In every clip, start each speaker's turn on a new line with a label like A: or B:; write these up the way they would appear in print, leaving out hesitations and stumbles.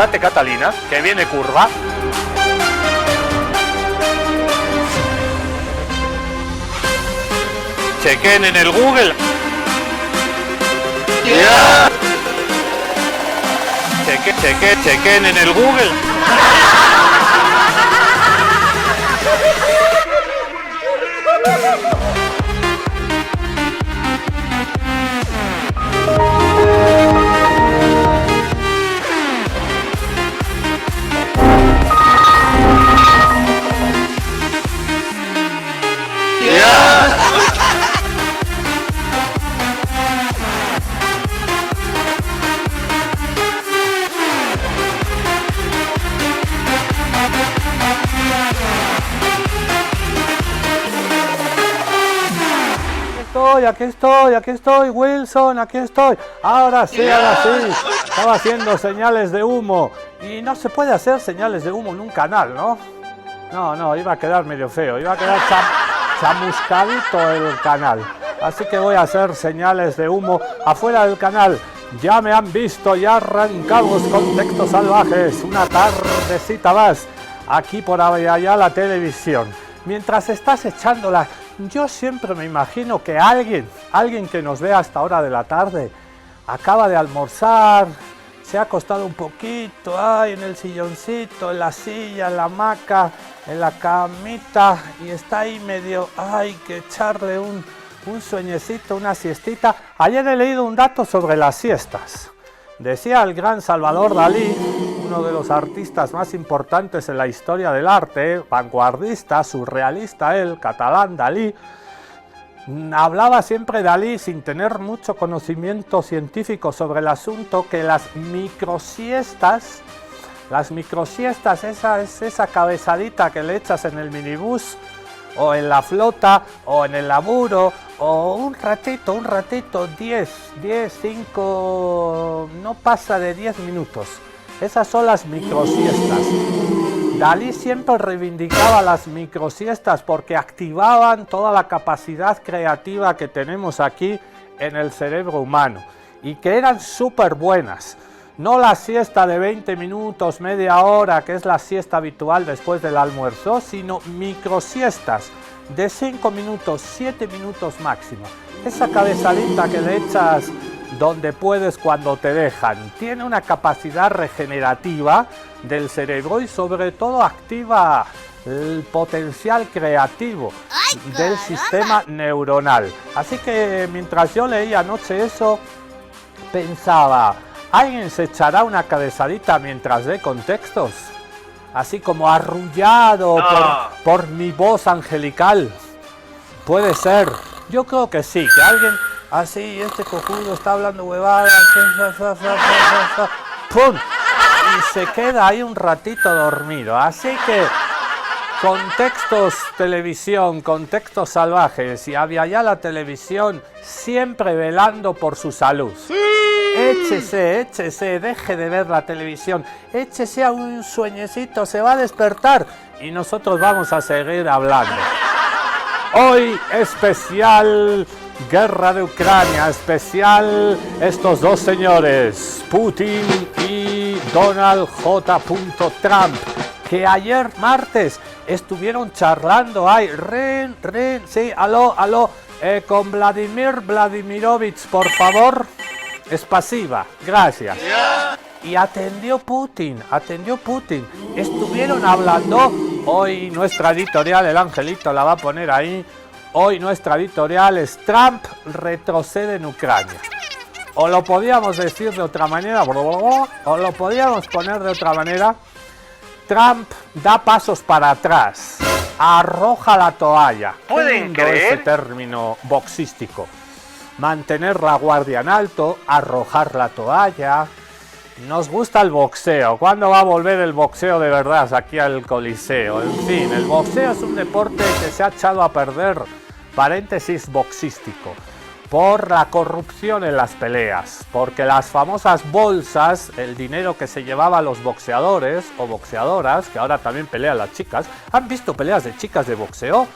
A: Date Catalina, que viene curva. Chequen en el Google. Yeah. Chequen en el Google. Aquí estoy, Wilson, aquí estoy. Ahora sí. Estaba haciendo señales de humo. Y no se puede hacer señales de humo en un canal, ¿no? No, iba a quedar medio feo. Iba a quedar chamuscadito el canal. Así que voy a hacer señales de humo afuera del canal. Ya me han visto, ya arrancamos con Textos Salvajes. Una tardecita más. Aquí por allá la televisión. Mientras estás echándola, yo siempre me imagino que alguien que nos ve a esta hora de la tarde acaba de almorzar, se ha acostado un poquito, en el silloncito, en la silla, en la hamaca, en la camita y está ahí medio, que echarle un sueñecito, una siestita. Ayer he leído un dato sobre las siestas. Decía el gran Salvador Dalí, uno de los artistas más importantes en la historia del arte, vanguardista, surrealista, catalán Dalí, hablaba siempre Dalí, sin tener mucho conocimiento científico sobre el asunto, que las microsiestas, esa cabezadita que le echas en el minibús, o en la flota, o en el laburo, o un ratito, 5, no pasa de 10 minutos. Esas son las microsiestas. Dalí siempre reivindicaba las microsiestas porque activaban toda la capacidad creativa que tenemos aquí en el cerebro humano y que eran súper buenas. No la siesta de 20 minutos, media hora, que es la siesta habitual después del almuerzo, sino microsiestas de 5 minutos, 7 minutos máximo. Esa cabezadita que le echas donde puedes cuando te dejan, tiene una capacidad regenerativa del cerebro y sobre todo activa el potencial creativo del sistema neuronal. Así que mientras yo leía anoche eso, pensaba, ¿alguien se echará una cabezadita mientras ve contextos? Así como arrullado por mi voz angelical. Puede ser. Yo creo que sí, que alguien así, este cojudo está hablando huevadas, ¡pum! Y se queda ahí un ratito dormido. Así que Contextos Televisión, Contextos Salvajes y había ya la televisión siempre velando por su salud. ¡Sí! Échese, deje de ver la televisión, échese a un sueñecito, se va a despertar y nosotros vamos a seguir hablando. Hoy especial Guerra de Ucrania, especial estos dos señores, Putin y Donald J. Trump, que ayer martes estuvieron charlando, sí, aló, con Vladimir Vladimirovich, por favor, es pasiva, gracias. Y atendió Putin, estuvieron hablando, hoy nuestra editorial, el Angelito la va a poner ahí, hoy nuestra editorial es Trump retrocede en Ucrania. O lo podíamos decir de otra manera, o lo podíamos poner de otra manera, Trump da pasos para atrás, arroja la toalla.
B: ¿Pueden creer?
A: Ese término boxístico. Mantener la guardia en alto, arrojar la toalla. Nos gusta el boxeo. ¿Cuándo va a volver el boxeo de verdad aquí al Coliseo? En fin, el boxeo es un deporte que se ha echado a perder, paréntesis boxístico, por la corrupción en las peleas, porque las famosas bolsas, el dinero que se llevaban los boxeadores o boxeadoras, que ahora también pelean las chicas. ¿Han visto peleas de chicas de boxeo?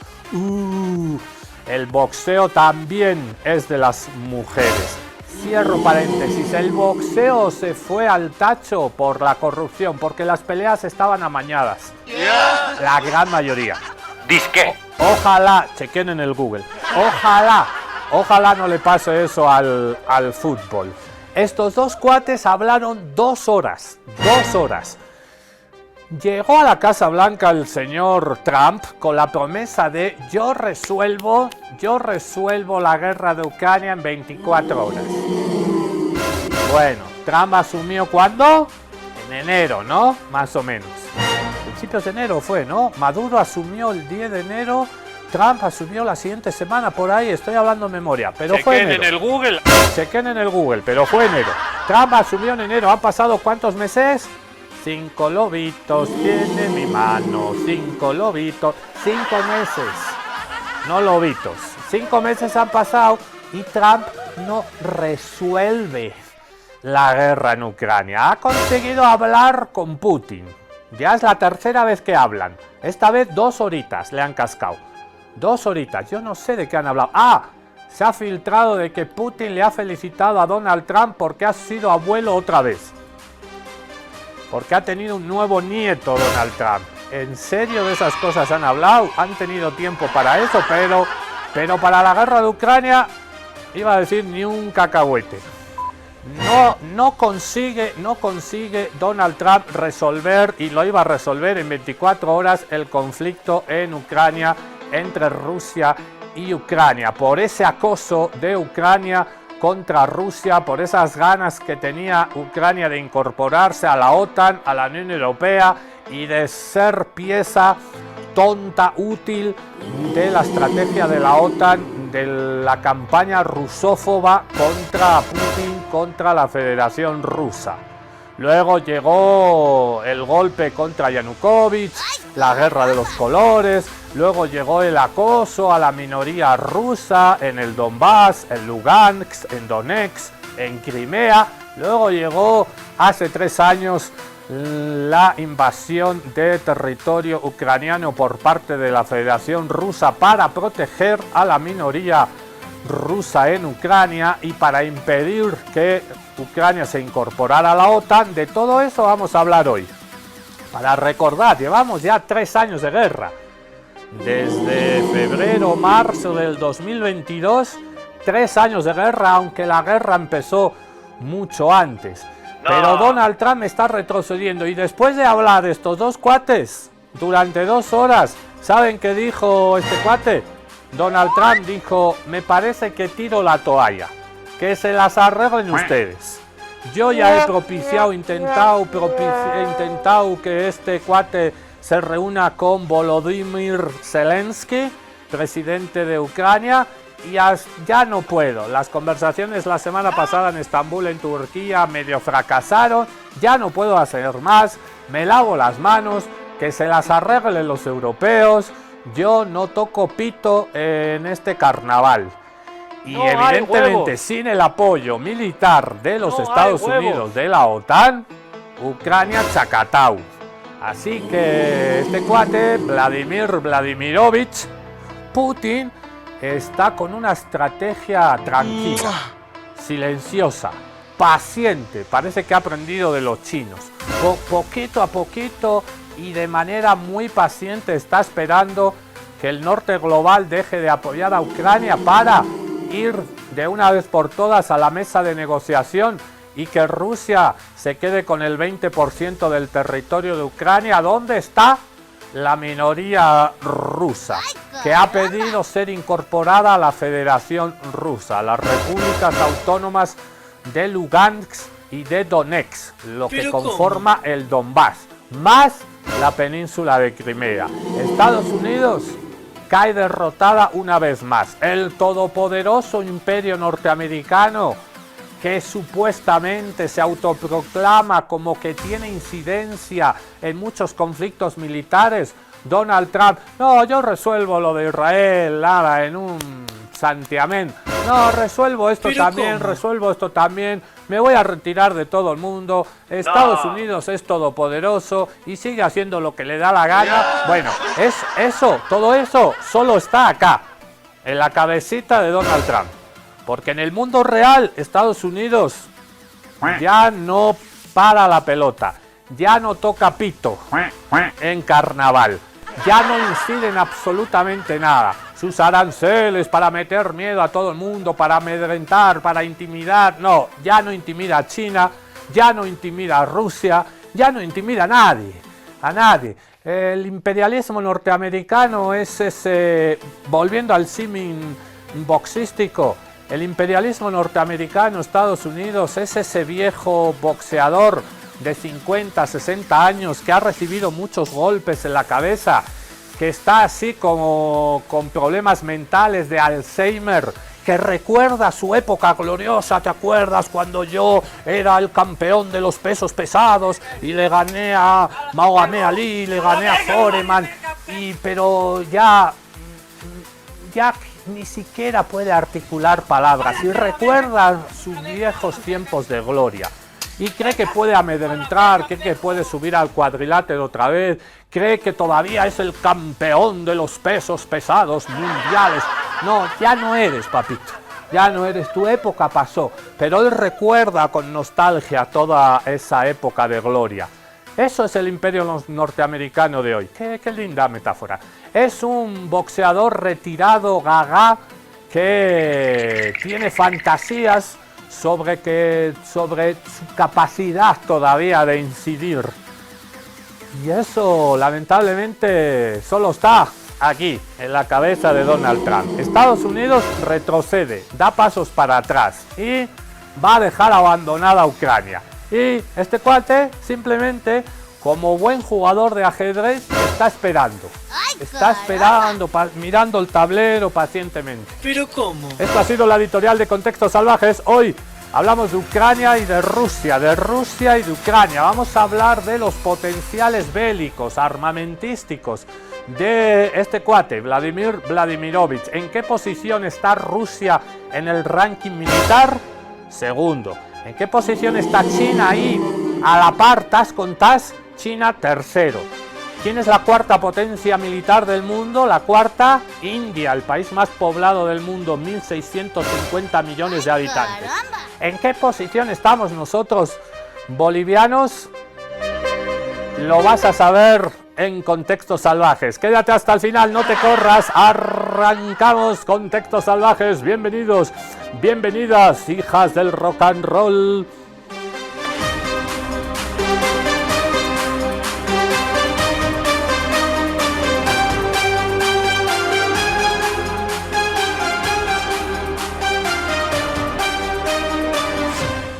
A: El boxeo también es de las mujeres. Cierro paréntesis, el boxeo se fue al tacho por la corrupción, porque las peleas estaban amañadas. La gran mayoría.
B: Disque.
A: Ojalá, chequen en el Google, ojalá no le pase eso al fútbol. Estos dos cuates hablaron 2 horas. Llegó a la Casa Blanca el señor Trump con la promesa de yo resuelvo la guerra de Ucrania en 24 horas. Bueno, Trump asumió ¿cuándo? En enero, ¿no? Más o menos. Principios de enero fue, ¿no? Maduro asumió el 10 de enero, Trump asumió la siguiente semana, por ahí estoy hablando de memoria, pero fue enero. Chequen en el Google, pero fue enero. Trump asumió en enero, ¿han pasado cuántos meses? 5 lobitos tiene mi mano, 5 lobitos, 5 meses, no lobitos, 5 meses han pasado y Trump no resuelve la guerra en Ucrania. Ha conseguido hablar con Putin, ya es la tercera vez que hablan, esta vez 2 horitas le han cascado, 2 horitas, yo no sé de qué han hablado. Se ha filtrado de que Putin le ha felicitado a Donald Trump porque ha sido abuelo otra vez. Porque ha tenido un nuevo nieto Donald Trump. ¿En serio de esas cosas han hablado? Han tenido tiempo para eso, pero para la guerra de Ucrania, iba a decir ni un cacahuete. No consigue Donald Trump resolver, y lo iba a resolver en 24 horas, el conflicto en Ucrania entre Rusia y Ucrania. Por ese acoso de Ucrania contra Rusia, por esas ganas que tenía Ucrania de incorporarse a la OTAN, a la Unión Europea y de ser pieza tonta, útil de la estrategia de la OTAN, de la campaña rusófoba contra Putin, contra la Federación Rusa. Luego llegó el golpe contra Yanukovych, la guerra de los colores, luego llegó el acoso a la minoría rusa en el Donbass, en Lugansk, en Donetsk, en Crimea. Luego llegó hace 3 años la invasión de territorio ucraniano por parte de la Federación Rusa para proteger a la minoría rusa en Ucrania y para impedir que Ucrania se incorporara a la OTAN. De todo eso vamos a hablar hoy. Para recordar, llevamos ya 3 años de guerra. Desde febrero, marzo del 2022, 3 años de guerra, aunque la guerra empezó mucho antes. Pero Donald Trump está retrocediendo y después de hablar estos dos cuates durante 2 horas, ¿saben qué dijo este cuate? Donald Trump dijo, me parece que tiro la toalla, que se las arreglen ustedes. Yo ya he intentado que este cuate se reúna con Volodymyr Zelensky, presidente de Ucrania, y ya no puedo. Las conversaciones la semana pasada en Estambul, en Turquía, medio fracasaron. Ya no puedo hacer más. Me lavo las manos. Que se las arreglen los europeos. Yo no toco pito en este carnaval. Y no, evidentemente sin el apoyo militar de los Estados Unidos, de la OTAN, Ucrania chacatau. Así que este cuate, Vladimir Vladimirovich Putin, está con una estrategia tranquila, silenciosa, paciente. Parece que ha aprendido de los chinos. Poquito a poquito y de manera muy paciente está esperando que el norte global deje de apoyar a Ucrania para ir de una vez por todas a la mesa de negociación y que Rusia se quede con el 20% del territorio de Ucrania. ¿Dónde está la minoría rusa que ha pedido ser incorporada a la Federación Rusa, a las repúblicas autónomas de Lugansk y de Donetsk, lo que conforma el Donbass, más la península de Crimea? Estados Unidos cae derrotada una vez más. El todopoderoso imperio norteamericano, que supuestamente se autoproclama como que tiene incidencia en muchos conflictos militares. Donald Trump, no, yo resuelvo lo de Israel, nada, en un santiamén. No, resuelvo esto también, resuelvo esto también. Me voy a retirar de todo el mundo. Estados Unidos es todopoderoso y sigue haciendo lo que le da la gana. Bueno, todo eso solo está acá, en la cabecita de Donald Trump. Porque en el mundo real, Estados Unidos ya no para la pelota, ya no toca pito en carnaval, ya no inciden absolutamente nada. Sus aranceles para meter miedo a todo el mundo, para amedrentar, para intimidar, no, ya no intimida a China, ya no intimida a Rusia, ya no intimida a nadie. El imperialismo norteamericano es ese, volviendo al símil boxístico, el imperialismo norteamericano, Estados Unidos, es ese viejo boxeador de 50, 60 años que ha recibido muchos golpes en la cabeza, que está así como con problemas mentales de Alzheimer, que recuerda su época gloriosa. ¿Te acuerdas cuando yo era el campeón de los pesos pesados y le gané a Mahomet Ali, le gané a Foreman, pero ya ni siquiera puede articular palabras y recuerda sus viejos tiempos de gloria? Y cree que puede amedrentar, cree que puede subir al cuadrilátero otra vez, cree que todavía es el campeón de los pesos pesados mundiales. No, ya no eres, papito, ya no eres, tu época pasó, pero él recuerda con nostalgia toda esa época de gloria. Eso es el imperio norteamericano de hoy. Qué linda metáfora. Es un boxeador retirado, gaga, que tiene fantasías sobre su capacidad todavía de incidir. Y eso, lamentablemente, solo está aquí, en la cabeza de Donald Trump. Estados Unidos retrocede, da pasos para atrás y va a dejar abandonada a Ucrania. Y este cuate, simplemente, como buen jugador de ajedrez, está esperando. Está esperando, mirando el tablero pacientemente.
B: ¿Pero cómo?
A: Esto ha sido la editorial de Contextos Salvajes. Hoy hablamos de Ucrania y de Rusia y de Ucrania. Vamos a hablar de los potenciales bélicos, armamentísticos de este cuate, Vladimir Vladimirovich. ¿En qué posición está Rusia en el ranking militar? Segundo. ¿En qué posición está China ahí? A la par, tas con tas, China tercero. ¿Quién es la cuarta potencia militar del mundo? La cuarta, India, el país más poblado del mundo, 1.650 millones de habitantes. ¿En qué posición estamos nosotros, bolivianos? Lo vas a saber en Contextos Salvajes. Quédate hasta el final, no te corras. Arrancamos Contextos Salvajes. Bienvenidos, bienvenidas, hijas del rock and roll.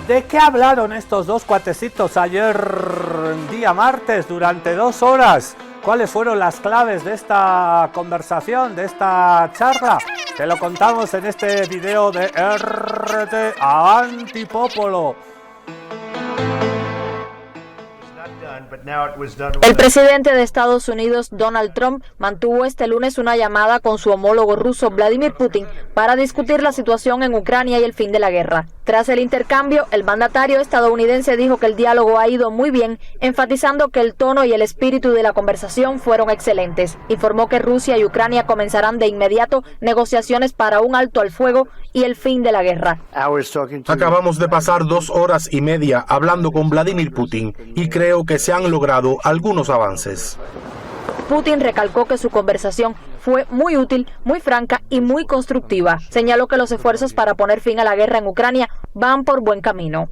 A: ¿De qué hablaron estos dos cuatecitos ayer, día martes, durante 2 horas? ¿Cuáles fueron las claves de esta conversación, de esta charla? Te lo contamos en este video de RT Avanti Popolo.
C: El presidente de Estados Unidos, Donald Trump, mantuvo este lunes una llamada con su homólogo ruso, Vladimir Putin, para discutir la situación en Ucrania y el fin de la guerra. Tras el intercambio, el mandatario estadounidense dijo que el diálogo ha ido muy bien, enfatizando que el tono y el espíritu de la conversación fueron excelentes. Informó que Rusia y Ucrania comenzarán de inmediato negociaciones para un alto al fuego y el fin de la guerra.
D: Acabamos de pasar 2 horas y media hablando con Vladimir Putin y creo que se han logrado algunos avances.
C: Putin recalcó que su conversación fue muy útil, muy franca y muy constructiva. Señaló que los esfuerzos para poner fin a la guerra en Ucrania van por buen camino.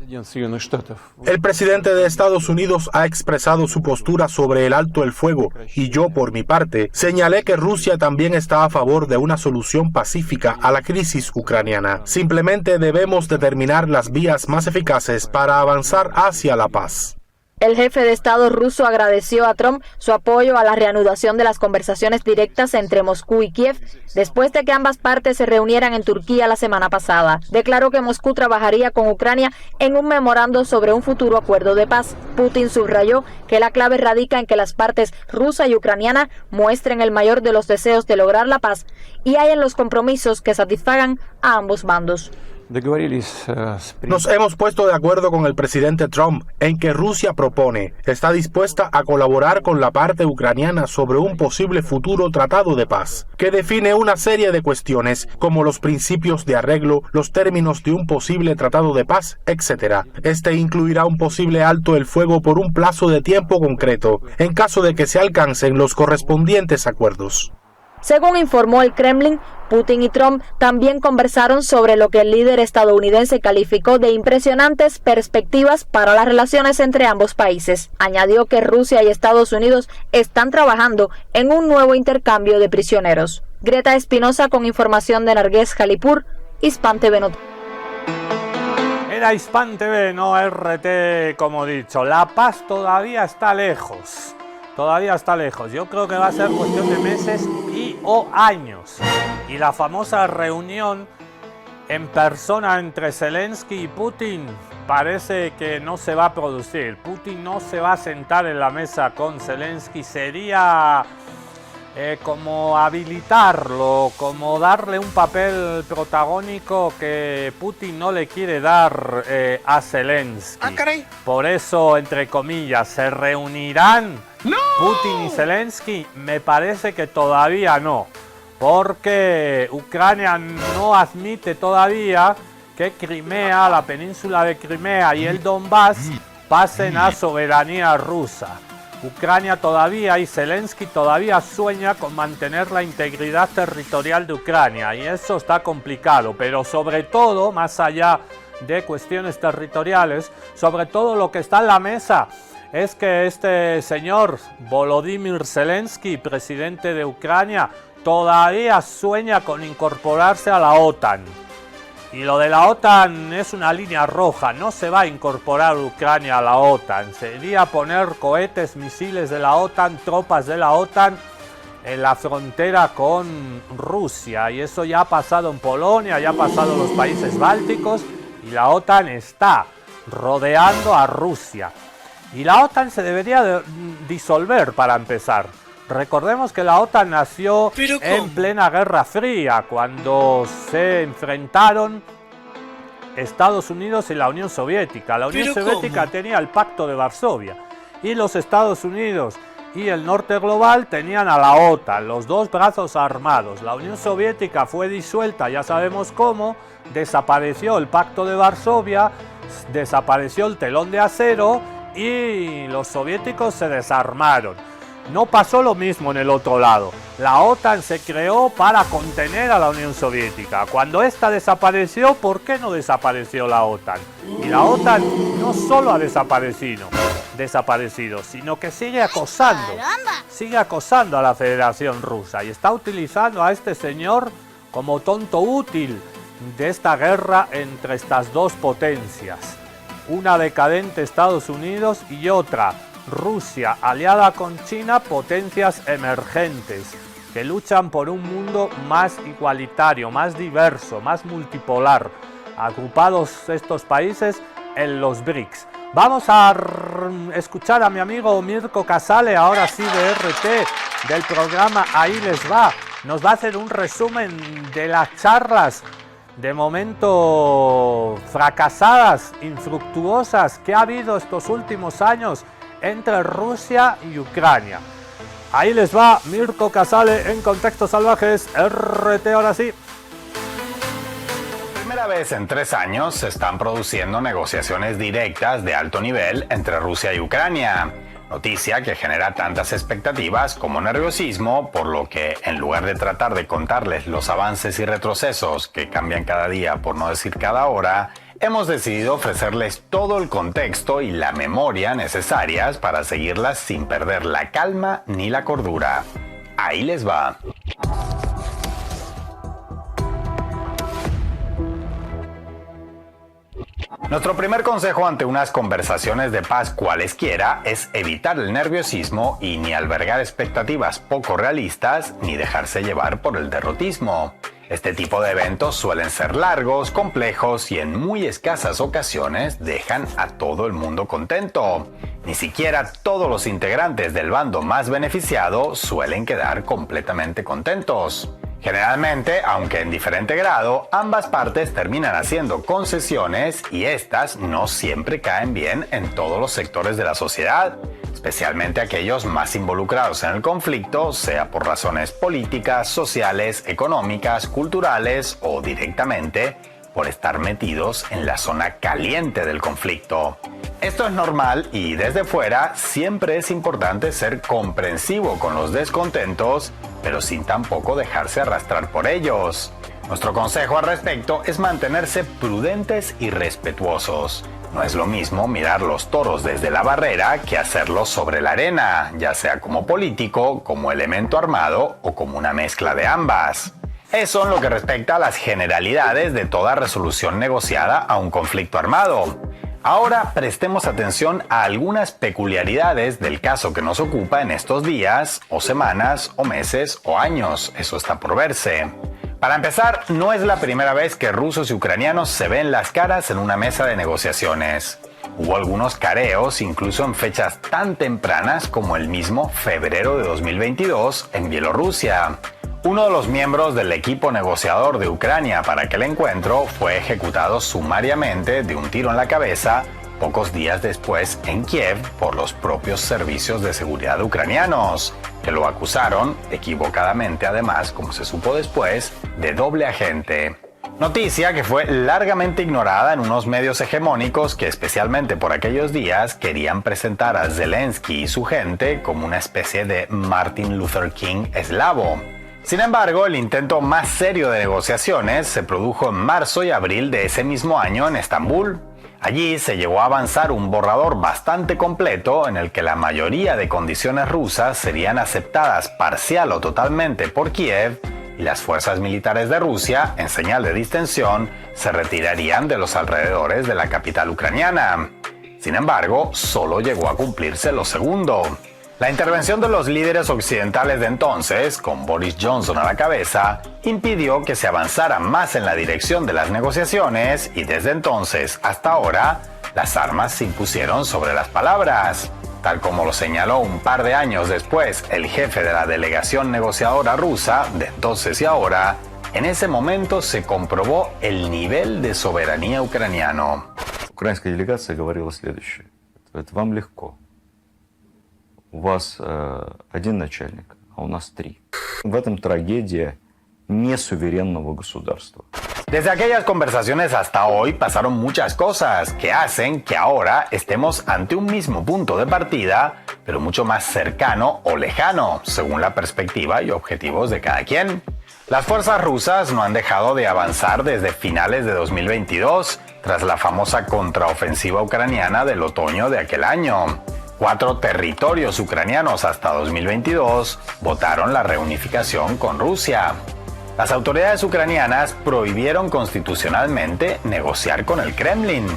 D: El presidente de Estados Unidos ha expresado su postura sobre el alto el fuego y yo, por mi parte, señalé que Rusia también está a favor de una solución pacífica a la crisis ucraniana. Simplemente debemos determinar las vías más eficaces para avanzar hacia la paz.
C: El jefe de Estado ruso agradeció a Trump su apoyo a la reanudación de las conversaciones directas entre Moscú y Kiev después de que ambas partes se reunieran en Turquía la semana pasada. Declaró que Moscú trabajaría con Ucrania en un memorando sobre un futuro acuerdo de paz. Putin subrayó que la clave radica en que las partes rusa y ucraniana muestren el mayor de los deseos de lograr la paz y hayan los compromisos que satisfagan a ambos bandos.
D: Nos hemos puesto de acuerdo con el presidente Trump en que Rusia está dispuesta a colaborar con la parte ucraniana sobre un posible futuro tratado de paz, que define una serie de cuestiones como los principios de arreglo, los términos de un posible tratado de paz, etc. Este incluirá un posible alto el fuego por un plazo de tiempo concreto, en caso de que se alcancen los correspondientes acuerdos.
C: Según informó el Kremlin, Putin y Trump también conversaron sobre lo que el líder estadounidense calificó de impresionantes perspectivas para las relaciones entre ambos países. Añadió que Rusia y Estados Unidos están trabajando en un nuevo intercambio de prisioneros. Greta Espinosa con información de Narges Jalipur, Hispan TV Noticias.
A: Era Hispan TV, no RT, como he dicho. La paz todavía está lejos. Todavía está lejos. Yo creo que va a ser cuestión de meses o años. Y la famosa reunión en persona entre Zelensky y Putin parece que no se va a producir. Putin no se va a sentar en la mesa con Zelensky. Sería como habilitarlo, como darle un papel protagónico que Putin no le quiere dar a Zelensky. Por eso, entre comillas, ¿se reunirán Putin y Zelensky? Me parece que todavía no, porque Ucrania no admite todavía que Crimea, la península de Crimea y el Donbass pasen a soberanía rusa. Ucrania todavía y Zelensky todavía sueña con mantener la integridad territorial de Ucrania y eso está complicado, pero sobre todo, más allá de cuestiones territoriales, sobre todo lo que está en la mesa es que este señor Volodymyr Zelensky, presidente de Ucrania, todavía sueña con incorporarse a la OTAN. Y lo de la OTAN es una línea roja, no se va a incorporar Ucrania a la OTAN. Sería poner cohetes, misiles de la OTAN, tropas de la OTAN en la frontera con Rusia. Y eso ya ha pasado en Polonia, ya ha pasado en los países bálticos y la OTAN está rodeando a Rusia. Y la OTAN se debería disolver para empezar. Recordemos que la OTAN nació en plena Guerra Fría, cuando se enfrentaron Estados Unidos y la Unión Soviética. La Unión Soviética tenía el Pacto de Varsovia y los Estados Unidos y el norte global tenían a la OTAN, los dos brazos armados. La Unión Soviética fue disuelta, ya sabemos cómo, desapareció el Pacto de Varsovia, desapareció el telón de acero y los soviéticos se desarmaron. No pasó lo mismo en el otro lado. La OTAN se creó para contener a la Unión Soviética. Cuando esta desapareció, ¿por qué no desapareció la OTAN? Y la OTAN no solo ha desaparecido, sino que sigue acosando a la Federación Rusa y está utilizando a este señor como tonto útil de esta guerra entre estas dos potencias. Una decadente Estados Unidos y otra Rusia, aliada con China, potencias emergentes que luchan por un mundo más igualitario, más diverso, más multipolar, agrupados estos países en los BRICS. Vamos a escuchar a mi amigo Mirko Casale, ahora sí de RT, del programa Ahí Les Va. Nos va a hacer un resumen de las charlas de momento fracasadas, infructuosas, que ha habido estos últimos años entre Rusia y Ucrania. Ahí les va Mirko Casale en Contextos Salvajes, RT, ahora sí.
B: Primera vez en 3 años se están produciendo negociaciones directas de alto nivel entre Rusia y Ucrania. Noticia que genera tantas expectativas como nerviosismo, por lo que en lugar de tratar de contarles los avances y retrocesos que cambian cada día, por no decir cada hora, hemos decidido ofrecerles todo el contexto y la memoria necesarias para seguirlas sin perder la calma ni la cordura. Ahí les va. Nuestro primer consejo ante unas conversaciones de paz cualesquiera es evitar el nerviosismo y ni albergar expectativas poco realistas ni dejarse llevar por el derrotismo. Este tipo de eventos suelen ser largos, complejos y en muy escasas ocasiones dejan a todo el mundo contento. Ni siquiera todos los integrantes del bando más beneficiado suelen quedar completamente contentos. Generalmente, aunque en diferente grado, ambas partes terminan haciendo concesiones y estas no siempre caen bien en todos los sectores de la sociedad, especialmente aquellos más involucrados en el conflicto, sea por razones políticas, sociales, económicas, culturales o directamente por estar metidos en la zona caliente del conflicto. Esto es normal y desde fuera siempre es importante ser comprensivo con los descontentos, pero sin tampoco dejarse arrastrar por ellos. Nuestro consejo al respecto es mantenerse prudentes y respetuosos. No es lo mismo mirar los toros desde la barrera que hacerlo sobre la arena, ya sea como político, como elemento armado o como una mezcla de ambas. Eso en lo que respecta a las generalidades de toda resolución negociada a un conflicto armado. Ahora prestemos atención a algunas peculiaridades del caso que nos ocupa en estos días, o semanas, o meses, o años. Eso está por verse. Para empezar, no es la primera vez que rusos y ucranianos se ven las caras en una mesa de negociaciones. Hubo algunos careos incluso en fechas tan tempranas como el mismo febrero de 2022 en Bielorrusia. Uno de los miembros del equipo negociador de Ucrania para aquel encuentro fue ejecutado sumariamente de un tiro en la cabeza pocos días después en Kiev por los propios servicios de seguridad ucranianos, que lo acusaron, equivocadamente además, como se supo después, de doble agente. Noticia que fue largamente ignorada en unos medios hegemónicos que especialmente por aquellos días querían presentar a Zelensky y su gente como una especie de Martin Luther King eslavo. Sin embargo, el intento más serio de negociaciones se produjo en marzo y abril de ese mismo año en Estambul. Allí se llegó a avanzar un borrador bastante completo en el que la mayoría de condiciones rusas serían aceptadas parcial o totalmente por Kiev y las fuerzas militares de Rusia, en señal de distensión, se retirarían de los alrededores de la capital ucraniana. Sin embargo, solo llegó a cumplirse lo segundo. La intervención de los líderes occidentales de entonces, con Boris Johnson a la cabeza, impidió que se avanzara más en la dirección de las negociaciones y desde entonces hasta ahora, las armas se impusieron sobre las palabras. Tal como lo señaló un par de años después el jefe de la delegación negociadora rusa, de entonces y ahora, en ese momento se comprobó el nivel de soberanía ucraniano.
E: Украинская делегация говорила следующее. Это вам легко. У вас один начальник, а у нас три. В этом трагедия несуверенного государства.
B: Desde aquellas conversaciones hasta hoy pasaron muchas cosas que hacen que ahora estemos ante un mismo punto de partida, pero mucho más cercano o lejano, según la perspectiva y objetivos de cada quien. Las fuerzas rusas no han dejado de avanzar desde finales de 2022, tras la famosa contraofensiva ucraniana del otoño de aquel año. 4 territorios ucranianos hasta 2022 votaron la reunificación con Rusia. Las autoridades ucranianas prohibieron constitucionalmente negociar con el Kremlin.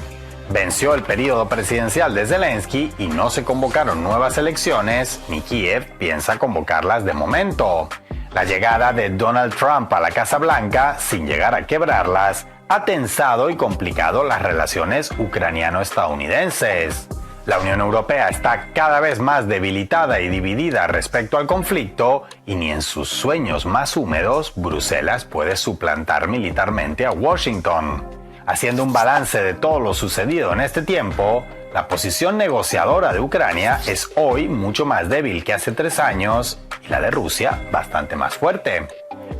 B: Venció el periodo presidencial de Zelensky y no se convocaron nuevas elecciones, ni Kiev piensa convocarlas de momento. La llegada de Donald Trump a la Casa Blanca, sin llegar a quebrarlas, ha tensado y complicado las relaciones ucraniano-estadounidenses. La Unión Europea está cada vez más debilitada y dividida respecto al conflicto y ni en sus sueños más húmedos Bruselas puede suplantar militarmente a Washington. Haciendo un balance de todo lo sucedido en este tiempo, la posición negociadora de Ucrania es hoy mucho más débil que hace 3 años y la de Rusia bastante más fuerte.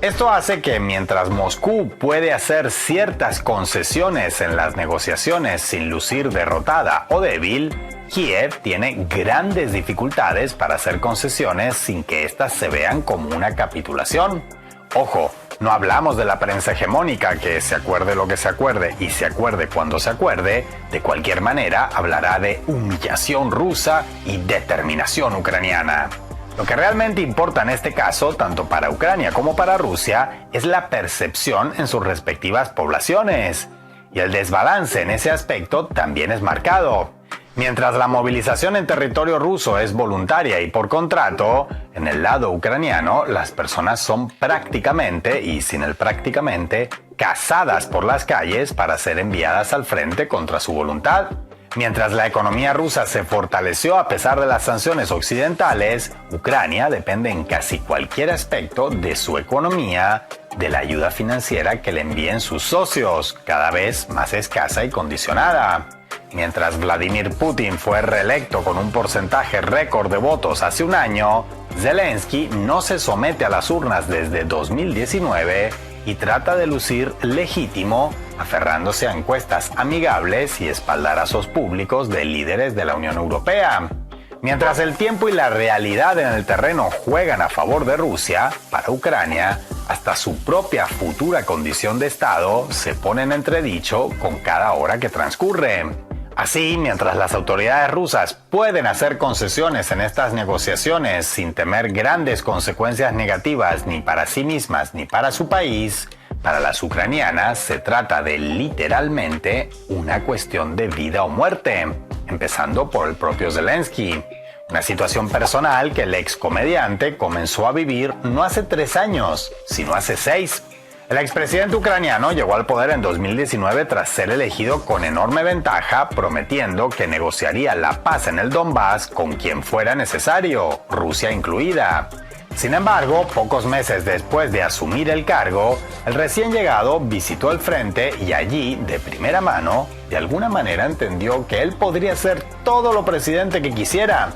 B: Esto hace que mientras Moscú puede hacer ciertas concesiones en las negociaciones sin lucir derrotada o débil, Kiev tiene grandes dificultades para hacer concesiones sin que éstas se vean como una capitulación. Ojo, no hablamos de la prensa hegemónica que se acuerde lo que se acuerde y se acuerde cuando se acuerde, de cualquier manera hablará de humillación rusa y determinación ucraniana. Lo que realmente importa en este caso, tanto para Ucrania como para Rusia, es la percepción en sus respectivas poblaciones. Y el desbalance en ese aspecto también es marcado. Mientras la movilización en territorio ruso es voluntaria y por contrato, en el lado ucraniano las personas son prácticamente, y sin el prácticamente, cazadas por las calles para ser enviadas al frente contra su voluntad. Mientras la economía rusa se fortaleció a pesar de las sanciones occidentales, Ucrania depende en casi cualquier aspecto de su economía de la ayuda financiera que le envíen sus socios, cada vez más escasa y condicionada. Mientras Vladimir Putin fue reelecto con un porcentaje récord de votos hace un año, Zelensky no se somete a las urnas desde 2019 y trata de lucir legítimo, aferrándose a encuestas amigables y espaldarazos públicos de líderes de la Unión Europea. Mientras el tiempo y la realidad en el terreno juegan a favor de Rusia, para Ucrania, hasta su propia futura condición de Estado se pone en entredicho con cada hora que transcurre. Así, mientras las autoridades rusas pueden hacer concesiones en estas negociaciones sin temer grandes consecuencias negativas ni para sí mismas ni para su país, para las ucranianas se trata de literalmente una cuestión de vida o muerte, empezando por el propio Zelensky. Una situación personal que el excomediante comenzó a vivir no hace 3 años, sino hace 6. El expresidente ucraniano llegó al poder en 2019 tras ser elegido con enorme ventaja, prometiendo que negociaría la paz en el Donbass con quien fuera necesario, Rusia incluida. Sin embargo, pocos meses después de asumir el cargo, el recién llegado visitó el frente y allí, de primera mano, de alguna manera entendió que él podría ser todo lo presidente que quisiera,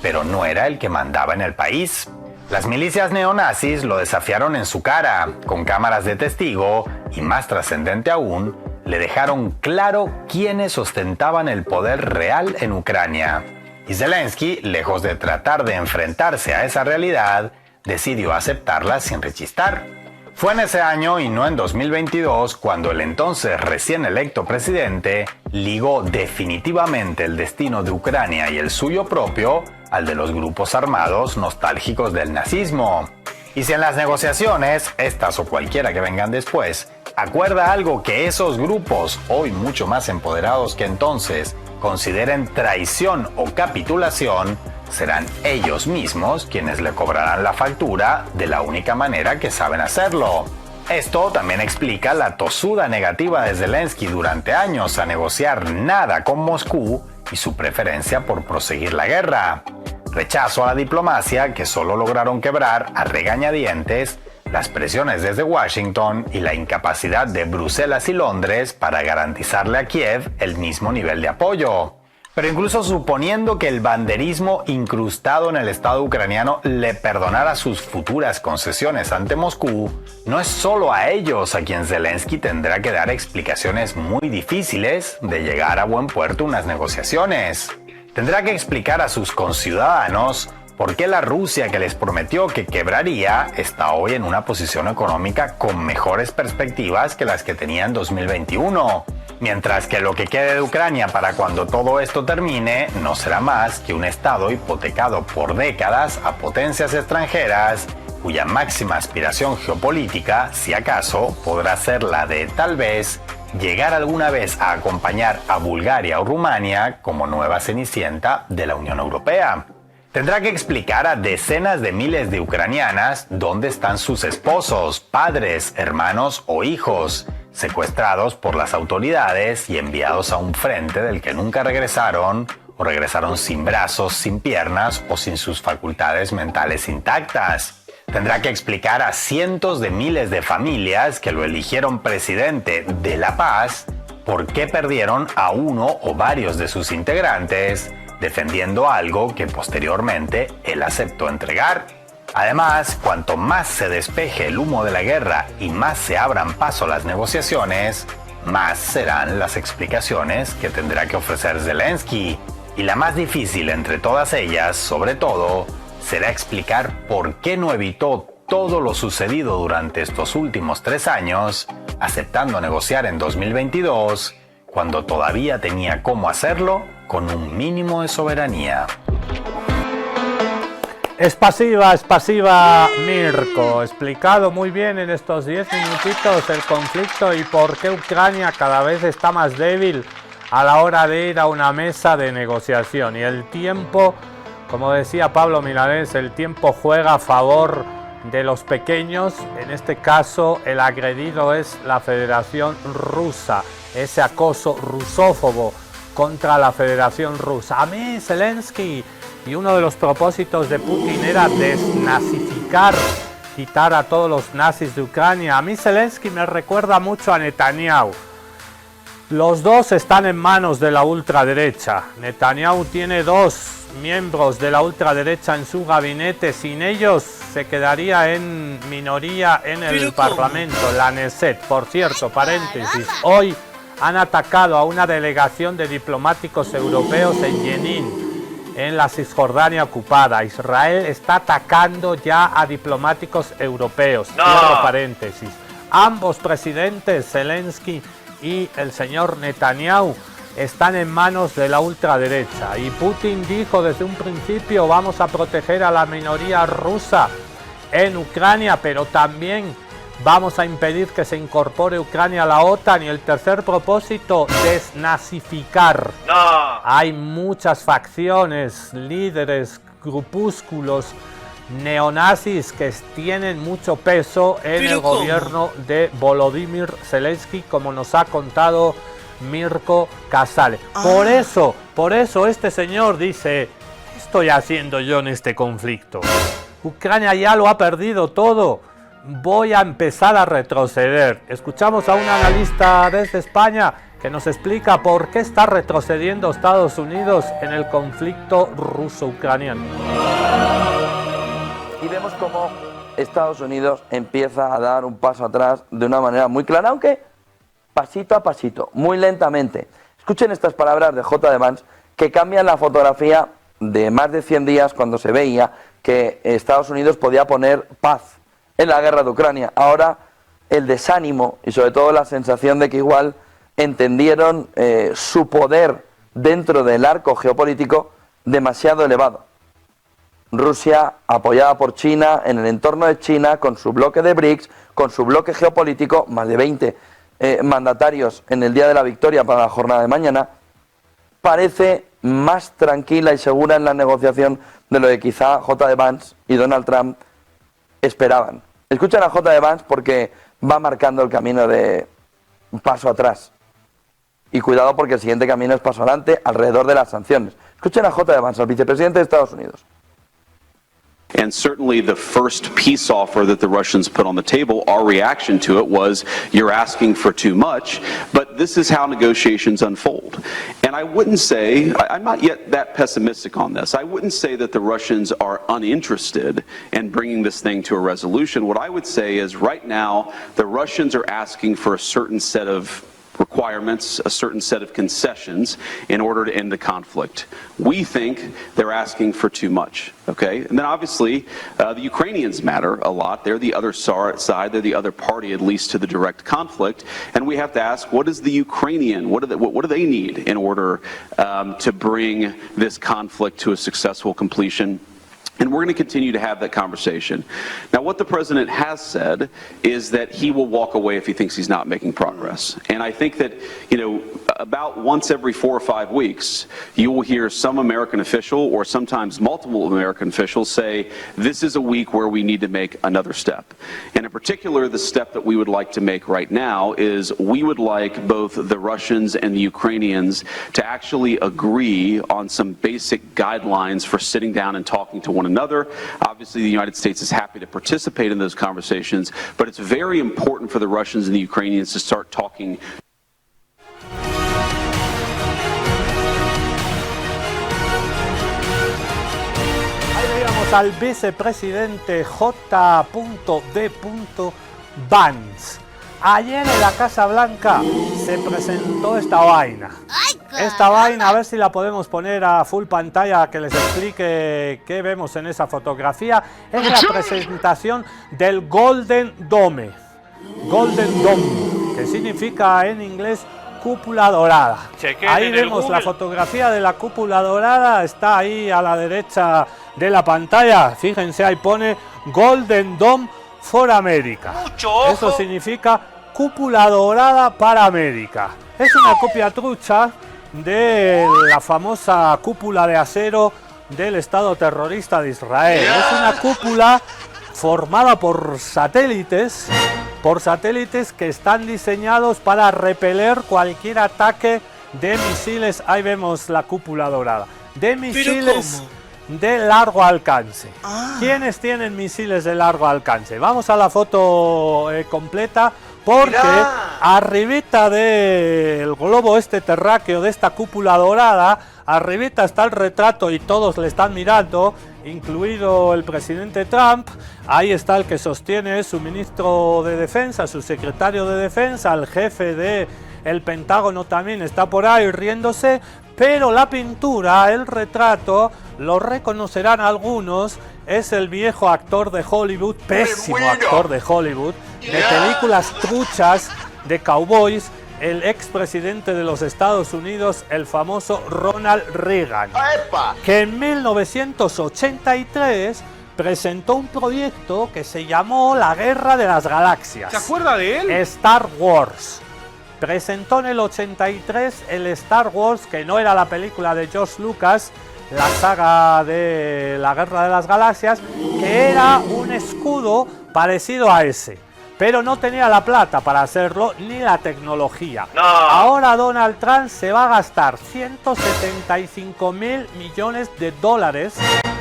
B: pero no era el que mandaba en el país. Las milicias neonazis lo desafiaron en su cara, con cámaras de testigo, y más trascendente aún, le dejaron claro quiénes ostentaban el poder real en Ucrania. Y Zelensky, lejos de tratar de enfrentarse a esa realidad, decidió aceptarla sin rechistar. Fue en ese año y no en 2022 cuando el entonces recién electo presidente ligó definitivamente el destino de Ucrania y el suyo propio al de los grupos armados nostálgicos del nazismo. Y si en las negociaciones, estas o cualquiera que vengan después, acuerda algo que esos grupos, hoy mucho más empoderados que entonces, consideren traición o capitulación, serán ellos mismos quienes le cobrarán la factura de la única manera que saben hacerlo. Esto también explica la tosuda negativa de Zelensky durante años a negociar nada con Moscú y su preferencia por proseguir la guerra. Rechazo a la diplomacia que solo lograron quebrar a regañadientes las presiones desde Washington y la incapacidad de Bruselas y Londres para garantizarle a Kiev el mismo nivel de apoyo. Pero incluso suponiendo que el banderismo incrustado en el Estado ucraniano le perdonara sus futuras concesiones ante Moscú, no es solo a ellos a quien Zelensky tendrá que dar explicaciones muy difíciles de llegar a buen puerto unas negociaciones. Tendrá que explicar a sus conciudadanos por qué la Rusia que les prometió que quebraría está hoy en una posición económica con mejores perspectivas que las que tenía en 2021. Mientras que lo que quede de Ucrania para cuando todo esto termine no será más que un estado hipotecado por décadas a potencias extranjeras, cuya máxima aspiración geopolítica, si acaso, podrá ser la de tal vez llegar alguna vez a acompañar a Bulgaria o Rumania como nueva cenicienta de la Unión Europea. Tendrá que explicar a decenas de miles de ucranianas dónde están sus esposos, padres, hermanos o hijos, secuestrados por las autoridades y enviados a un frente del que nunca regresaron, o regresaron sin brazos, sin piernas o sin sus facultades mentales intactas. Tendrá que explicar a cientos de miles de familias que lo eligieron presidente de la paz por qué perdieron a uno o varios de sus integrantes, defendiendo algo que posteriormente él aceptó entregar. Además, cuanto más se despeje el humo de la guerra y más se abran paso las negociaciones, más serán las explicaciones que tendrá que ofrecer Zelensky. Y la más difícil entre todas ellas, sobre todo, será explicar por qué no evitó todo lo sucedido durante estos últimos 3 años, aceptando negociar en 2022, cuando todavía tenía cómo hacerlo con un mínimo de soberanía.
A: Es pasiva, Mirko. Explicado muy bien en estos 10 minutitos el conflicto y por qué Ucrania cada vez está más débil a la hora de ir a una mesa de negociación. Y el tiempo, como decía Pablo Milanés, el tiempo juega a favor de los pequeños. En este caso, el agredido es la Federación Rusa. Ese acoso rusófobo contra la Federación Rusa. A mí Zelensky, y uno de los propósitos de Putin era desnazificar, quitar a todos los nazis de Ucrania. A mí Zelensky me recuerda mucho a Netanyahu. Los dos están en manos de la ultraderecha. Netanyahu tiene 2 miembros de la ultraderecha en su gabinete. Sin ellos se quedaría en minoría en el Parlamento, la Knesset. Por cierto, paréntesis, hoy han atacado a una delegación de diplomáticos europeos en Jenin, en la Cisjordania ocupada. Israel está atacando ya a diplomáticos europeos. Cierro paréntesis. Ambos presidentes, Zelensky y el señor Netanyahu, están en manos de la ultraderecha. Y Putin dijo desde un principio: vamos a proteger a la minoría rusa en Ucrania, pero también vamos a impedir que se incorpore Ucrania a la OTAN. Y el tercer propósito, desnazificar. Hay muchas facciones, líderes, grupúsculos neonazis que tienen mucho peso en el gobierno de Volodymyr Zelensky, como nos ha contado Mirko Casale. Por eso este señor dice: ¿qué estoy haciendo yo en este conflicto? Ucrania ya lo ha perdido todo, voy a empezar a retroceder. Escuchamos a un analista desde España que nos explica por qué está retrocediendo Estados Unidos en el conflicto ruso-ucraniano.
F: Y vemos cómo Estados Unidos empieza a dar un paso atrás de una manera muy clara, aunque pasito a pasito, muy lentamente. Escuchen estas palabras de J.D. Vance, que cambian la fotografía de más de 100 días, cuando se veía que Estados Unidos podía poner paz en la guerra de Ucrania. Ahora el desánimo y sobre todo la sensación de que igual entendieron su poder dentro del arco geopolítico demasiado elevado. Rusia, apoyada por China, en el entorno de China, con su bloque de BRICS, con su bloque geopolítico, más de 20 mandatarios en el día de la victoria para la jornada de mañana, parece más tranquila y segura en la negociación de lo que quizá J.D. Vance y Donald Trump esperaban. Escuchen a J.D. Vance porque va marcando el camino de paso atrás. Y cuidado, porque el siguiente camino es paso adelante alrededor de las sanciones. Escuchen a J.D. Vance, al vicepresidente de Estados Unidos.
G: And certainly the first peace offer that the Russians put on the table, our reaction to it was, you're asking for too much, but this is how negotiations unfold. And I wouldn't say, I'm not yet that pessimistic on this, I wouldn't say that the Russians are uninterested in bringing this thing to a resolution. What I would say is right now, the Russians are asking for a certain set of requirements, a certain set of concessions in order to end the conflict. We think they're asking for too much, okay? And then obviously the Ukrainians matter a lot. They're the other side, they're the other party, at least to the direct conflict. And we have to ask, what is the Ukrainian, what do they need in order to bring this conflict to a successful completion? And we're going to continue to have that conversation. Now, what the president has said is that he will walk away if he thinks he's not making progress. And I think that, you know, about once every 4 or 5 weeks, you will hear some American official or sometimes multiple American officials say, this is a week where we need to make another step. And in particular, the step that we would like to make right now is we would like both the Russians and the Ukrainians to actually agree on some basic guidelines for sitting down and talking to one another. Obviously, the United States is happy to participate in those conversations, but it's very important for the Russians and the Ukrainians to start talking.
A: Ahí veíamos al vicepresidente J.D. Vance. Ayer en la Casa Blanca se presentó esta vaina. Esta vaina, a ver si la podemos poner a full pantalla, que les explique qué vemos en esa fotografía. Es la presentación del Golden Dome. Golden Dome, que significa en inglés cúpula dorada. Ahí vemos la fotografía de la cúpula dorada, está ahí a la derecha de la pantalla. Fíjense, ahí pone Golden Dome for America. Eso significa cúpula dorada para América. Es una copia trucha de la famosa cúpula de acero del Estado terrorista de Israel. Es una cúpula formada por satélites que están diseñados para repeler cualquier ataque de misiles, ahí vemos la cúpula dorada, de misiles de largo alcance. ¿Quiénes tienen misiles de largo alcance? Vamos a la foto completa, porque arribita del globo este terráqueo, de esta cúpula dorada, arribita está el retrato y todos le están mirando, incluido el presidente Trump. Ahí está el que sostiene su ministro de defensa, su secretario de defensa, el jefe del Pentágono también está por ahí riéndose. Pero la pintura, el retrato, lo reconocerán algunos, es el viejo actor de Hollywood, pésimo actor de Hollywood, de películas truchas, de cowboys, el expresidente de los Estados Unidos, el famoso Ronald Reagan, que en 1983 presentó un proyecto que se llamó La Guerra de las Galaxias.
H: ¿Se acuerda de él?
A: Star Wars. Presentó en el 83 el Star Wars, que no era la película de George Lucas, la saga de la Guerra de las Galaxias, que era un escudo parecido a ese, pero no tenía la plata para hacerlo ni la tecnología. Ahora Donald Trump se va a gastar 175.000 millones de dólares,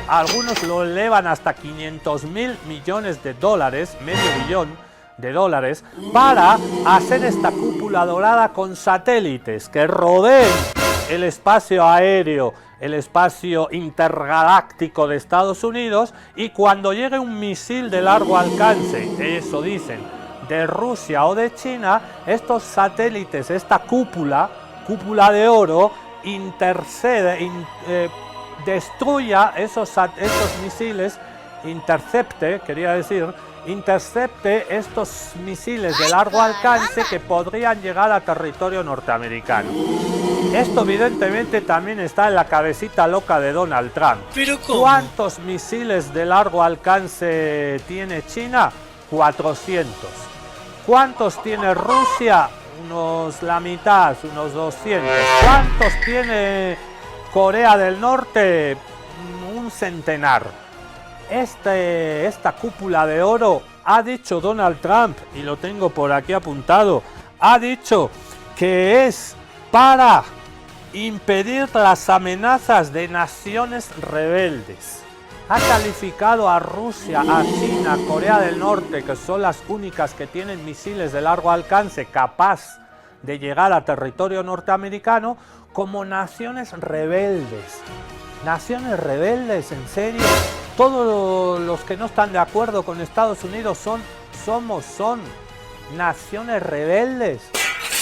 A: algunos lo elevan hasta 500.000 millones de dólares, medio billón de dólares, para hacer esta cúpula dorada con satélites que rodeen el espacio aéreo, el espacio intergaláctico de Estados Unidos, y cuando llegue un misil de largo alcance, eso dicen, de Rusia o de China, estos satélites, esta cúpula de oro, destruya esos misiles, intercepte estos misiles de largo alcance que podrían llegar a territorio norteamericano. Esto evidentemente también está en la cabecita loca de Donald Trump.
H: ¿Pero cómo?
A: ¿Cuántos misiles de largo alcance tiene China? 400. ¿Cuántos tiene Rusia? La mitad, unos 200. ¿Cuántos tiene Corea del Norte? Un centenar. Esta cúpula de oro, ha dicho Donald Trump, y lo tengo por aquí apuntado, ha dicho que es para impedir las amenazas de naciones rebeldes. Ha calificado a Rusia, a China, a Corea del Norte, que son las únicas que tienen misiles de largo alcance capaz de llegar a territorio norteamericano, como naciones rebeldes. ¿Naciones rebeldes? ¿En serio? Todos los que no están de acuerdo con Estados Unidos son naciones rebeldes.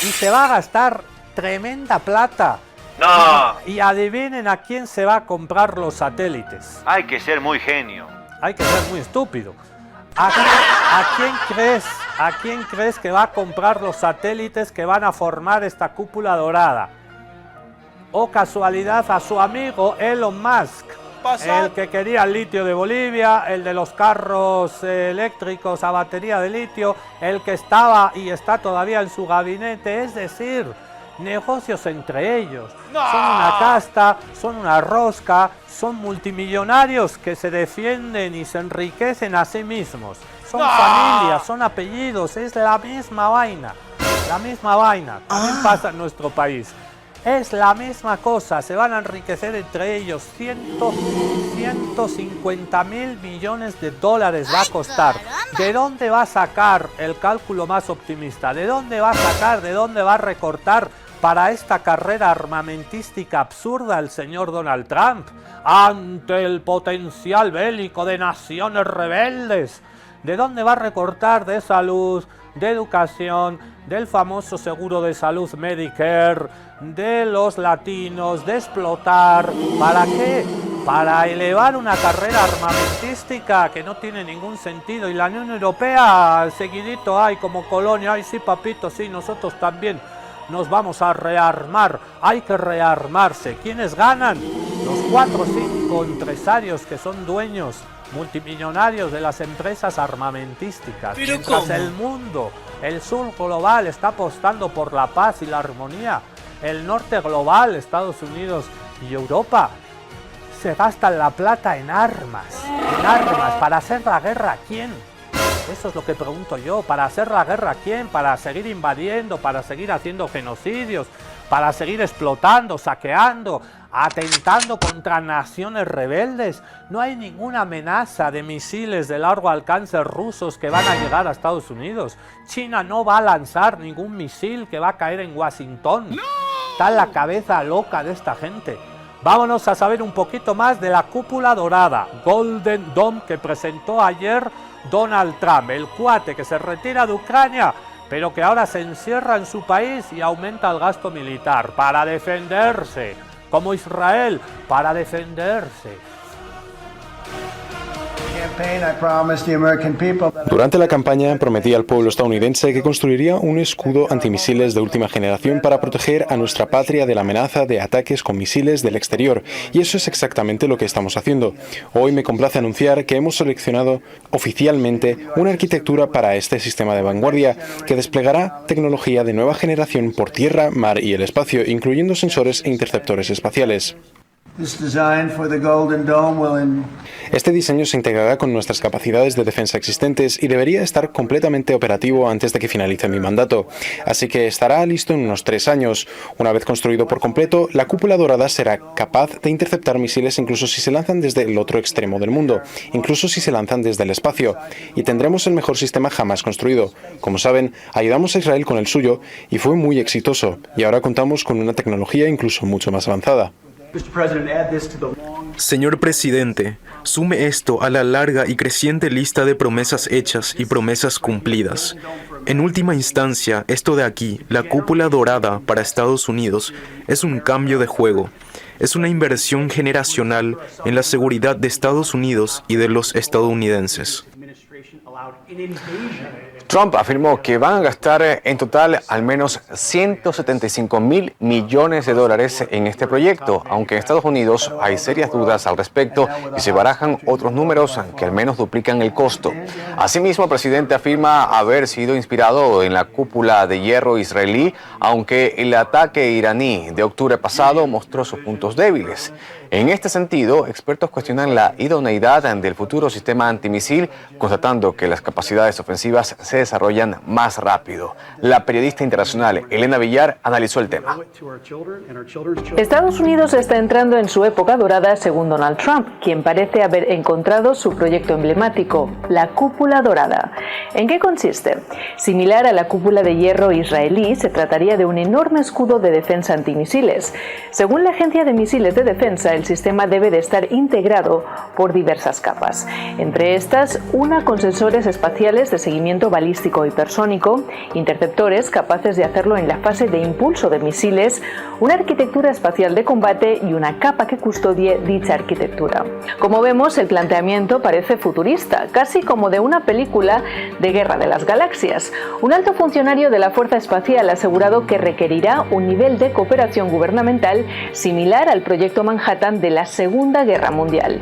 A: Y se va a gastar tremenda plata.
I: No.
A: Y adivinen a quién se va a comprar los satélites.
I: Hay que ser muy genio.
A: Hay que ser muy estúpido. ¿A quién crees que va a comprar los satélites que van a formar esta cúpula dorada? O casualidad, a su amigo Elon Musk, el que quería el litio de Bolivia, el de los carros eléctricos a batería de litio, el que estaba y está todavía en su gabinete, es decir, negocios entre ellos. Son una casta, son una rosca, son multimillonarios que se defienden y se enriquecen a sí mismos. Son familias, son apellidos, es la misma vaina. También pasa en nuestro país. Es la misma cosa, se van a enriquecer entre ellos. 150.000 millones de dólares va a costar. ¿De dónde va a sacar el cálculo más optimista? ¿De dónde va a recortar para esta carrera armamentística absurda el señor Donald Trump? Ante el potencial bélico de naciones rebeldes. ¿De dónde va a recortar de salud, de educación, del famoso seguro de salud Medicare, de los latinos, de explotar? ¿Para qué? Para elevar una carrera armamentística que no tiene ningún sentido. Y la Unión Europea, seguidito, ay, como colonia, ay, sí, papito, sí, nosotros también nos vamos a rearmar. Hay que rearmarse. ¿Quiénes ganan? Los 4 o 5 empresarios que son dueños multimillonarios de las empresas armamentísticas.
H: ¿Pero
A: mientras
H: cómo?
A: el mundo, el sur global, está apostando por la paz y la armonía, el norte global, Estados Unidos y Europa, se gastan la plata en armas. ¿Para hacer la guerra a quién? Eso es lo que pregunto yo. ¿Para hacer la guerra a quién? ¿Para seguir invadiendo? ¿Para seguir haciendo genocidios? ¿Para seguir explotando, saqueando, atentando contra naciones rebeldes? No hay ninguna amenaza de misiles de largo alcance rusos que van a llegar a Estados Unidos. China no va a lanzar ningún misil que va a caer en Washington. ¡No! Está en la cabeza loca de esta gente. Vámonos a saber un poquito más de la cúpula dorada, Golden Dome, que presentó ayer Donald Trump, el cuate que se retira de Ucrania, pero que ahora se encierra en su país y aumenta el gasto militar para defenderse, como Israel, para defenderse.
H: Durante la campaña prometí al pueblo estadounidense que construiría un escudo antimisiles de última generación para proteger a nuestra patria de la amenaza de ataques con misiles del exterior, y eso es exactamente lo que estamos haciendo. Hoy me complace anunciar que hemos seleccionado oficialmente una arquitectura para este sistema de vanguardia que desplegará tecnología de nueva generación por tierra, mar y el espacio, incluyendo sensores e interceptores espaciales. Este diseño se integrará con nuestras capacidades de defensa existentes y debería estar completamente operativo antes de que finalice mi mandato. Así que estará listo en unos 3 años. Una vez construido por completo, la cúpula dorada será capaz de interceptar misiles incluso si se lanzan desde el otro extremo del mundo, incluso si se lanzan desde el espacio. Y tendremos el mejor sistema jamás construido. Como saben, ayudamos a Israel con el suyo y fue muy exitoso. Y ahora contamos con una tecnología incluso mucho más avanzada.
J: Señor presidente, sume esto a la larga y creciente lista de promesas hechas y promesas cumplidas. En última instancia, esto de aquí, la cúpula dorada para Estados Unidos, es un cambio de juego. Es una inversión generacional en la seguridad de Estados Unidos y de los estadounidenses.
K: Trump afirmó que van a gastar en total al menos $175.000 millones en este proyecto, aunque en Estados Unidos hay serias dudas al respecto y se barajan otros números que al menos duplican el costo. Asimismo, el presidente afirma haber sido inspirado en la cúpula de hierro israelí, aunque el ataque iraní de octubre pasado mostró sus puntos débiles. En este sentido, expertos cuestionan la idoneidad del futuro sistema antimisil, constatando que las capacidades ofensivas se desarrollan más rápido. La periodista internacional Elena Villar analizó el tema.
L: Estados Unidos está entrando en su época dorada según Donald Trump, quien parece haber encontrado su proyecto emblemático, la cúpula dorada. ¿En qué consiste? Similar a la cúpula de hierro israelí, se trataría de un enorme escudo de defensa antimisiles. Según la Agencia de Misiles de Defensa, el sistema debe de estar integrado por diversas capas. Entre estas, una con sensores espaciales de seguimiento balístico hipersónico, interceptores capaces de hacerlo en la fase de impulso de misiles, una arquitectura espacial de combate y una capa que custodie dicha arquitectura. Como vemos, el planteamiento parece futurista, casi como de una película de Guerra de las Galaxias. Un alto funcionario de la Fuerza Espacial ha asegurado que requerirá un nivel de cooperación gubernamental similar al proyecto Manhattan de la Segunda Guerra Mundial.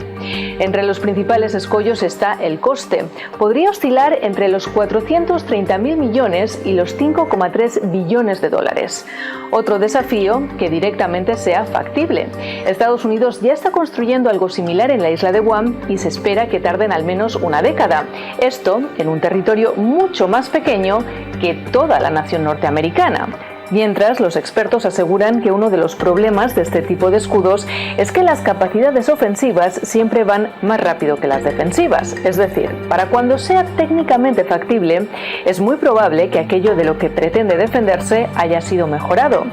L: Entre los principales escollos está el coste. Podría oscilar entre los 430.000 millones y los 5,3 billones de dólares. Otro desafío, que directamente sea factible. Estados Unidos ya está construyendo algo similar en la isla de Guam y se espera que tarden al menos una década. Esto en un territorio mucho más pequeño que toda la nación norteamericana. Mientras, los expertos aseguran que uno de los problemas de este tipo de escudos es que las capacidades ofensivas siempre van más rápido que las defensivas. Es decir, para cuando sea técnicamente factible, es muy probable que aquello de lo que pretende defenderse haya sido mejorado.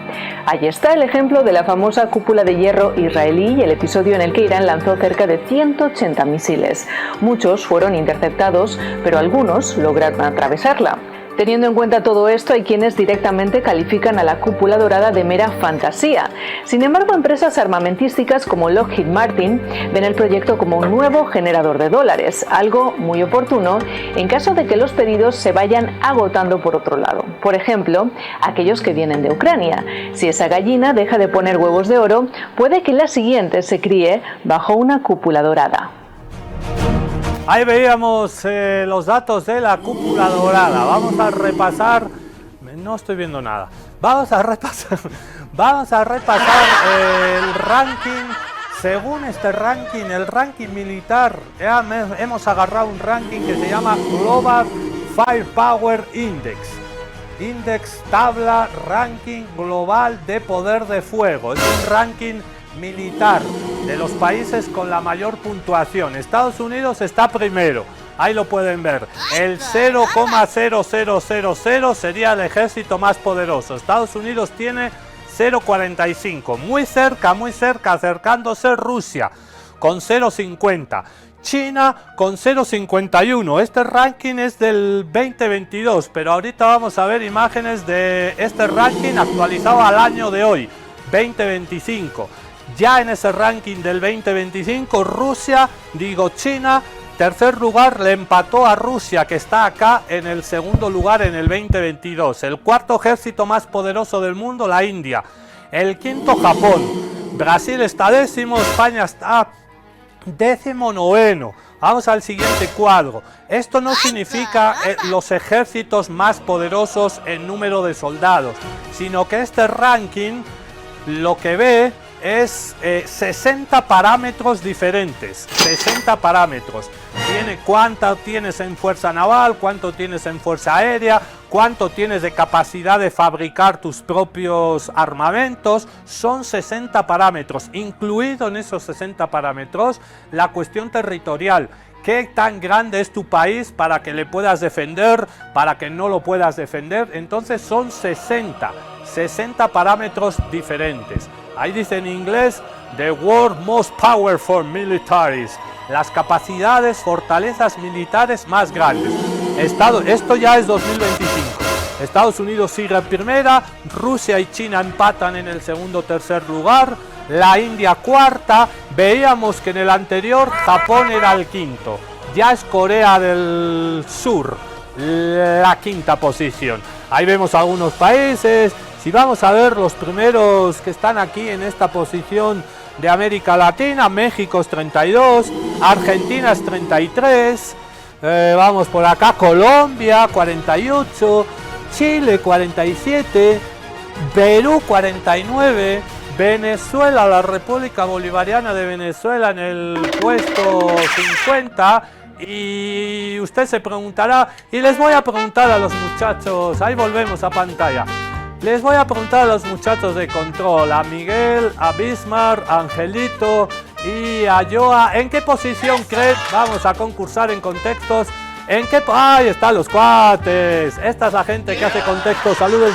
L: Allí está el ejemplo de la famosa cúpula de hierro israelí y el episodio en el que Irán lanzó cerca de 180 misiles. Muchos fueron interceptados, pero algunos lograron atravesarla. Teniendo en cuenta todo esto, hay quienes directamente califican a la cúpula dorada de mera fantasía. Sin embargo, empresas armamentísticas como Lockheed Martin ven el proyecto como un nuevo generador de dólares, algo muy oportuno en caso de que los pedidos se vayan agotando por otro lado. Por ejemplo, aquellos que vienen de Ucrania. Si esa gallina deja de poner huevos de oro, puede que la siguiente se críe bajo una cúpula dorada.
A: Ahí veíamos los datos de la cúpula dorada. Vamos a repasar. No estoy viendo nada. Vamos a repasar el ranking según este ranking, el ranking militar, hemos agarrado un ranking que se llama Global Firepower Index. Tabla, ranking global de poder de fuego. Es un ranking militar de los países con la mayor puntuación. Estados Unidos está primero. Ahí lo pueden ver. El 0,0000 sería el ejército más poderoso. Estados Unidos tiene 0,45. Muy cerca, acercándose Rusia con 0,50. China con 0,51. Este ranking es del 2022, pero ahorita vamos a ver imágenes de este ranking actualizado al año de hoy, 2025. Ya en ese ranking del 2025, China, tercer lugar, le empató a Rusia, que está acá en el segundo lugar en el 2022. El cuarto ejército más poderoso del mundo, la India. El quinto, Japón. Brasil está décimo, España está 19º. Vamos al siguiente cuadro. Esto no significa los ejércitos más poderosos en número de soldados, sino que este ranking lo que ve es 60 parámetros diferentes. 60 parámetros. Tiene cuánto tienes en fuerza naval, cuánto tienes en fuerza aérea, cuánto tienes de capacidad de fabricar tus propios armamentos. Son 60 parámetros. Incluido en esos 60 parámetros la cuestión territorial. ¿Qué tan grande es tu país para que le puedas defender, para que no lo puedas defender? Entonces son 60 parámetros diferentes. Ahí dice en inglés, The World Most Powerful Militaries, las capacidades, fortalezas militares más grandes. Esto ya es 2025. Estados Unidos sigue en primera, Rusia y China empatan en el segundo, tercer lugar, la India cuarta. Veíamos que en el anterior Japón era el quinto, ya es Corea del Sur la quinta posición. Ahí vemos algunos países. Si vamos a ver los primeros que están aquí en esta posición de América Latina, México es 32, Argentina es 33, vamos por acá, Colombia 48, Chile 47, Perú 49, Venezuela, la República Bolivariana de Venezuela en el puesto 50. Y usted se preguntará, y les voy a preguntar a los muchachos, ahí volvemos a pantalla. Les voy a preguntar a los muchachos de control, a Miguel, a Bismarck, a Angelito y a Joa, ¿en qué posición creen? Vamos a concursar en contextos. ¿En qué? ¡Ahí están los cuates! Esta es la gente que hace contextos. Saluden.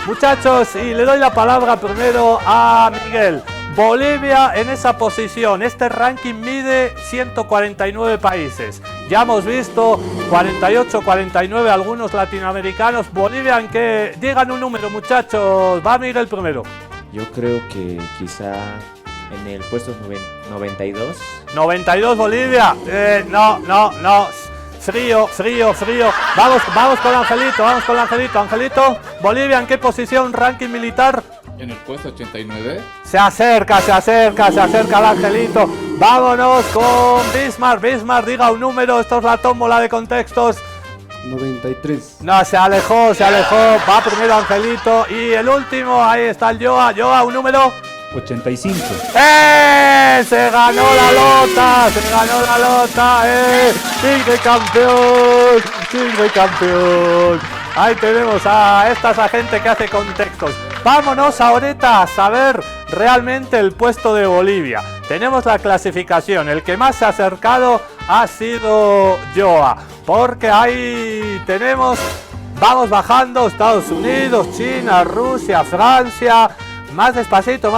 A: Muchachos, y le doy la palabra primero a Miguel. Bolivia en esa posición. Este ranking mide 149 países. Ya hemos visto 48, 49 algunos latinoamericanos. Bolivia, ¿en qué? Digan un número, muchachos. Va Miguel primero.
M: Yo creo que quizá en el puesto 92.
A: 92 Bolivia. No. Frío. Vamos con Angelito. Angelito, Bolivia, ¿en qué posición? Ranking militar.
N: En el puesto 89.
A: Se acerca el Angelito. Vámonos con Bismarck. Bismarck, diga un número. Esto es la tómbola de contextos.
O: 93.
A: No, se alejó. Va primero Angelito. Y el último, ahí está el Joa. Joa, un número.
O: 85.
A: Se ganó la lota. Sigue campeón. Ahí tenemos a esta gente que hace contextos. Vámonos ahorita a saber realmente el puesto de Bolivia. Tenemos la clasificación. El que más se ha acercado ha sido Joa. Porque ahí tenemos, vamos bajando, Estados Unidos, China, Rusia, Francia. Más despacito.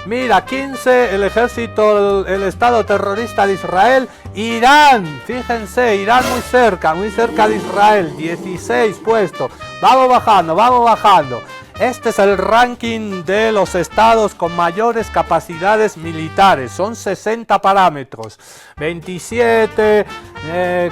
A: Mira, 15, el ejército, el Estado terrorista de Israel. Irán, fíjense, Irán muy cerca de Israel, 16 puestos. Vamos bajando. Este es el ranking de los estados con mayores capacidades militares. Son 60 parámetros. 27,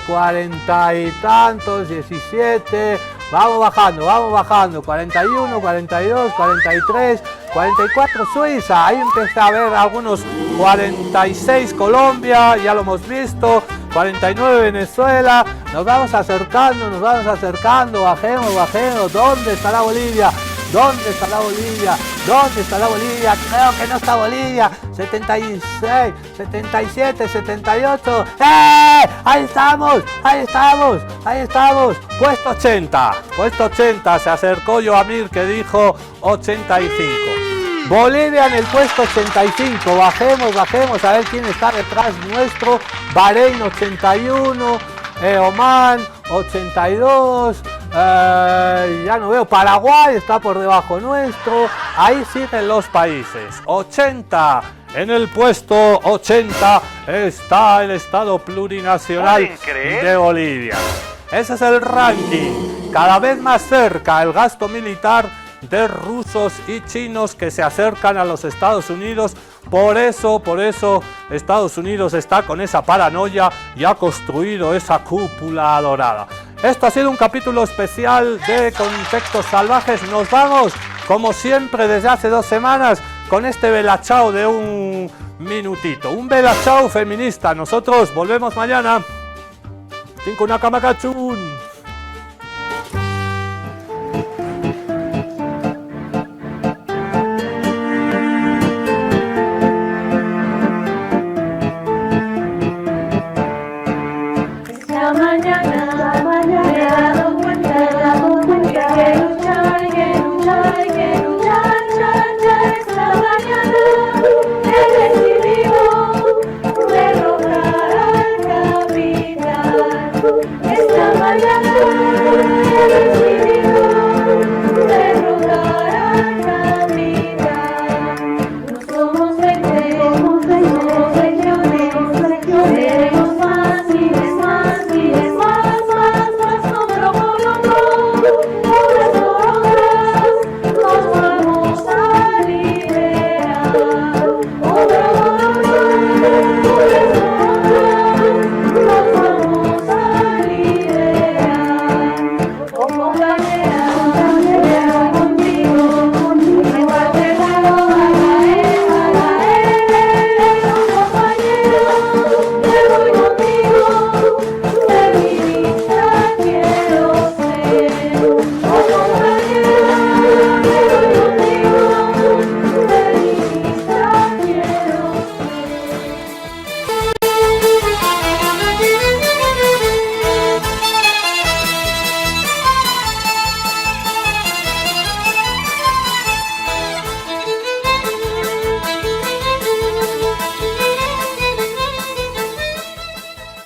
A: 40 y tantos, 17. Vamos bajando. 41, 42, 43, 44 Suiza. Ahí empecé a ver algunos. 46 Colombia, ya lo hemos visto. 49 Venezuela. Nos vamos acercando. Bajemos. ¿Dónde estará Bolivia? ¿Dónde está la Bolivia? ¿Dónde está la Bolivia? Creo que no está Bolivia. 76, 77, 78. Ahí estamos, ahí estamos, ahí estamos. Puesto 80. Puesto 80. Se acercó Yoamir que dijo 85. Bolivia en el puesto 85. Bajemos, bajemos a ver quién está detrás nuestro. Bahrein 81. Oman 82. Ya no veo. Paraguay está por debajo nuestro. Ahí siguen los países. 80. En el puesto 80 está el Estado Plurinacional de Bolivia. Ese es el ranking. Cada vez más cerca el gasto militar de rusos y chinos que se acercan a los Estados Unidos. Por eso Estados Unidos está con esa paranoia y ha construido esa cúpula dorada. Esto ha sido un capítulo especial de Contextos Salvajes. Nos vamos, como siempre, desde hace 2 semanas, con este velachao de un minutito. Un velachao feminista. Nosotros volvemos mañana. Tinkunakamakachun.